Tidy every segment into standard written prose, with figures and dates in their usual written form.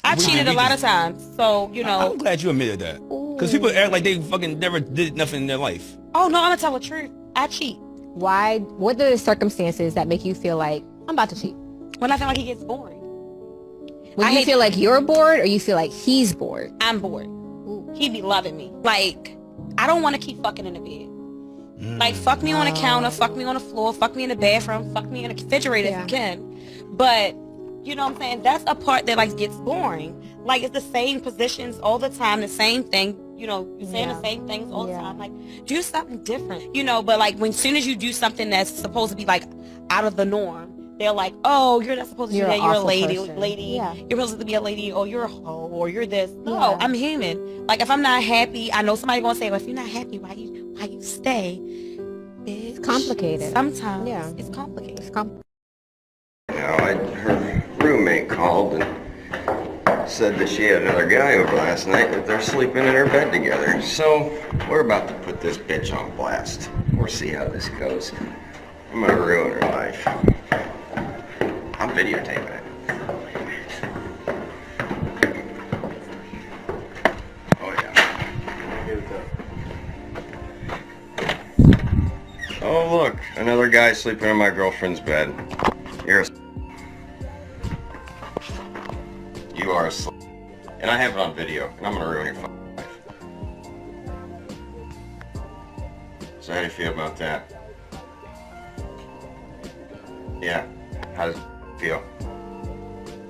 I cheated a lot of times, so I'm glad you admitted that. Because people act like they fucking never did nothing in their life. Oh no, I'm gonna tell the truth. I cheat. Why? What are the circumstances that make you feel like I'm about to cheat? When I feel like he gets boring. When you feel like you're bored, or you feel like he's bored? I'm bored. He be loving me. Like, I don't want to keep fucking in the bed. Like, fuck me on the counter, fuck me on the floor, fuck me in the bathroom, fuck me in the refrigerator if you can. But, you know what I'm saying? That's a part that, like, gets boring. Like, it's the same positions all the time, the same thing. You know, you're saying the same things all the time. Like, do something different. You know, but, like, when soon as you do something that's supposed to be, like, out of the norm, they're like, oh, you're not supposed to do that. You're a lady. You're supposed to be a lady, or you're a hoe, or you're this. No, I'm human. Like, if I'm not happy, I know somebody gonna say, well, if you're not happy, why you stay? Bitch. It's complicated. Sometimes, it's complicated. Her roommate called and said that she had another guy over last night, that they're sleeping in her bed together. So we're about to put this bitch on blast. We'll see how this goes. I'm gonna ruin her life. I'm videotaping it. Oh yeah. Oh look, another guy sleeping in my girlfriend's bed. You are a slut. And I have it on video, and I'm gonna ruin your fucking life. So how do you feel about that? Yeah, how does it feel?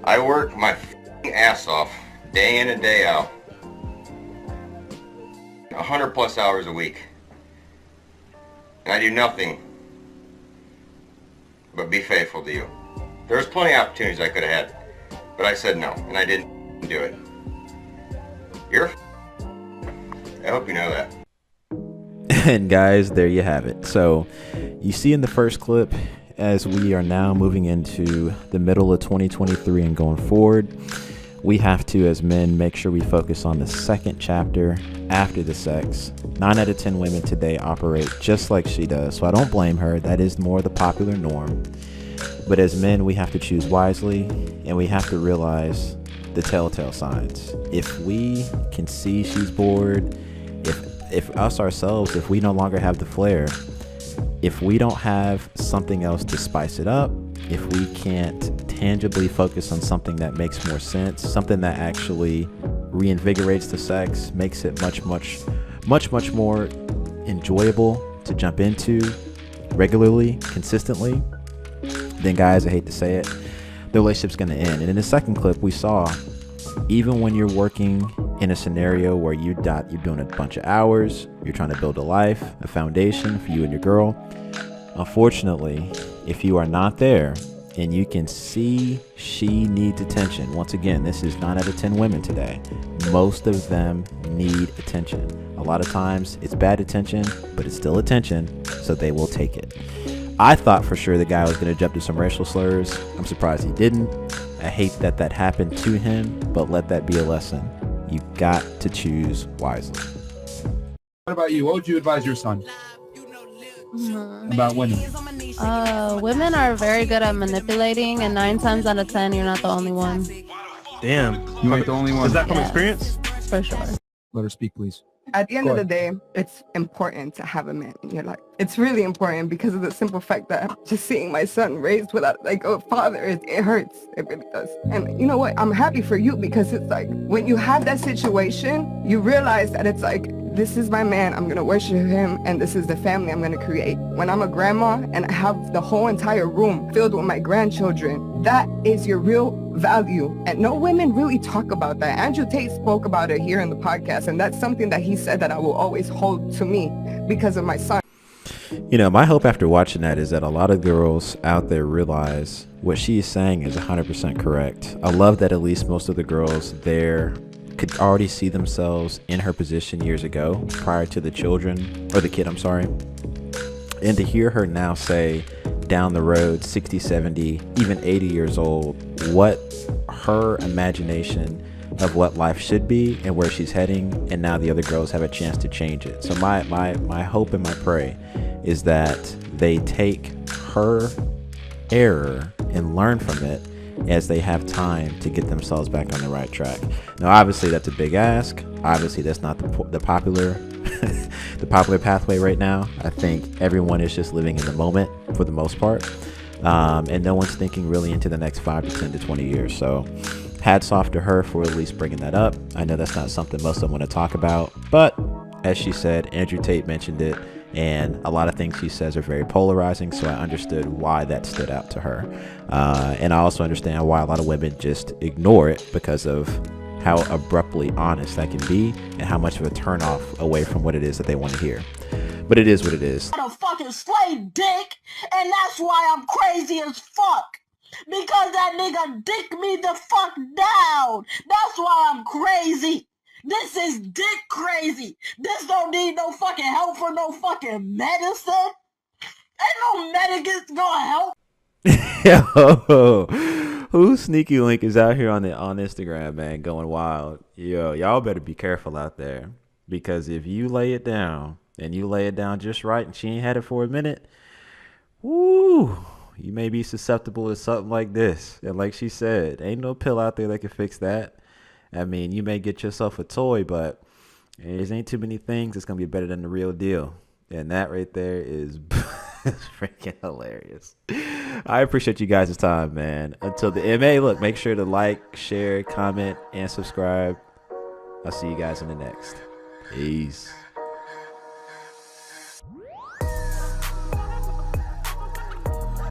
I work my fucking ass off, day in and day out. 100+ hours a week. And I do nothing but be faithful to you. There's plenty of opportunities I could have had, but I said no, and I didn't do it. You're I hope you know that. And guys, there you have it. So you see in the first clip, as we are now moving into the middle of 2023 and going forward, we have to, as men, make sure we focus on the second chapter after the sex. 9 out of 10 women today operate just like she does, so I don't blame her. That is more the popular norm. But as men, we have to choose wisely, and we have to realize the telltale signs. If we can see she's bored, if us ourselves, if we no longer have the flair, if we don't have something else to spice it up, if we can't tangibly focus on something that makes more sense, something that actually reinvigorates the sex, makes it much more enjoyable to jump into regularly, consistently, then guys, I hate to say it, the relationship's going to end. And in the second clip, we saw, even when you're working in a scenario where you're doing a bunch of hours, you're trying to build a life, a foundation for you and your girl, unfortunately, if you are not there and you can see she needs attention, once again, this is 9 out of 10 women today, most of them need attention. A lot of times it's bad attention, but it's still attention, so they will take it. I thought for sure the guy was going to jump to some racial slurs. I'm surprised he didn't. I hate that happened to him, but let that be a lesson. You got to choose wisely. What about you? What would you advise your son about women? Women are very good at manipulating, and 9 times out of 10, you're not the only one. Damn. You ain't the only one. Is that from experience? For sure. Let her speak, please. At the end of the day, it's important to have a man in your life. It's really important because of the simple fact that just seeing my son raised without like a father, it hurts. It really does. And you know what? I'm happy for you because it's like when you have that situation, you realize that it's like, this is my man, I'm going to worship him, and this is the family I'm going to create. When I'm a grandma and I have the whole entire room filled with my grandchildren, that is your real value. And no women really talk about that. Andrew Tate spoke about it here in the podcast, and that's something that he said that I will always hold to me because of my son. You know, my hope after watching that is that a lot of girls out there realize what she is saying is 100% correct. I love that at least most of the girls there could already see themselves in her position years ago, prior to the kid, I'm sorry. And to hear her now say down the road, 60, 70, even 80 years old, what her imagination of what life should be and where she's heading, and now the other girls have a chance to change it. So my hope and my pray is that they take her error and learn from it as they have time to get themselves back on the right track. Now, obviously, that's a big ask. Obviously, that's not the popular the popular pathway right now. I think everyone is just living in the moment for the most part, and no one's thinking really into the next 5 to 10 to 20 years. So hats off to her for at least bringing that up. I know that's not something most of them want to talk about, but as she said, Andrew Tate mentioned it, and a lot of things she says are very polarizing, so I understood why that stood out to her. And I also understand why a lot of women just ignore it because of how abruptly honest that can be and how much of a turnoff away from what it is that they want to hear. But it is what it is. A fucking slave dick, and that's why I'm crazy as fuck. Because that nigga dick me the fuck down. That's why I'm crazy. This is dick crazy. This don't need no fucking help for no fucking medicine. Ain't no medicine gonna help. Yo, who sneaky link is out here on Instagram, man, going wild? Yo, y'all better be careful out there, because if you lay it down and you lay it down just right and she ain't had it for a minute, woo, you may be susceptible to something like this. And like she said, ain't no pill out there that can fix that. I mean, you may get yourself a toy, but there ain't too many things that's gonna be better than the real deal. And that right there is freaking hilarious. I appreciate you guys' time, man. Until the MA, look, make sure to like, share, comment, and subscribe. I'll see you guys in the next. Peace.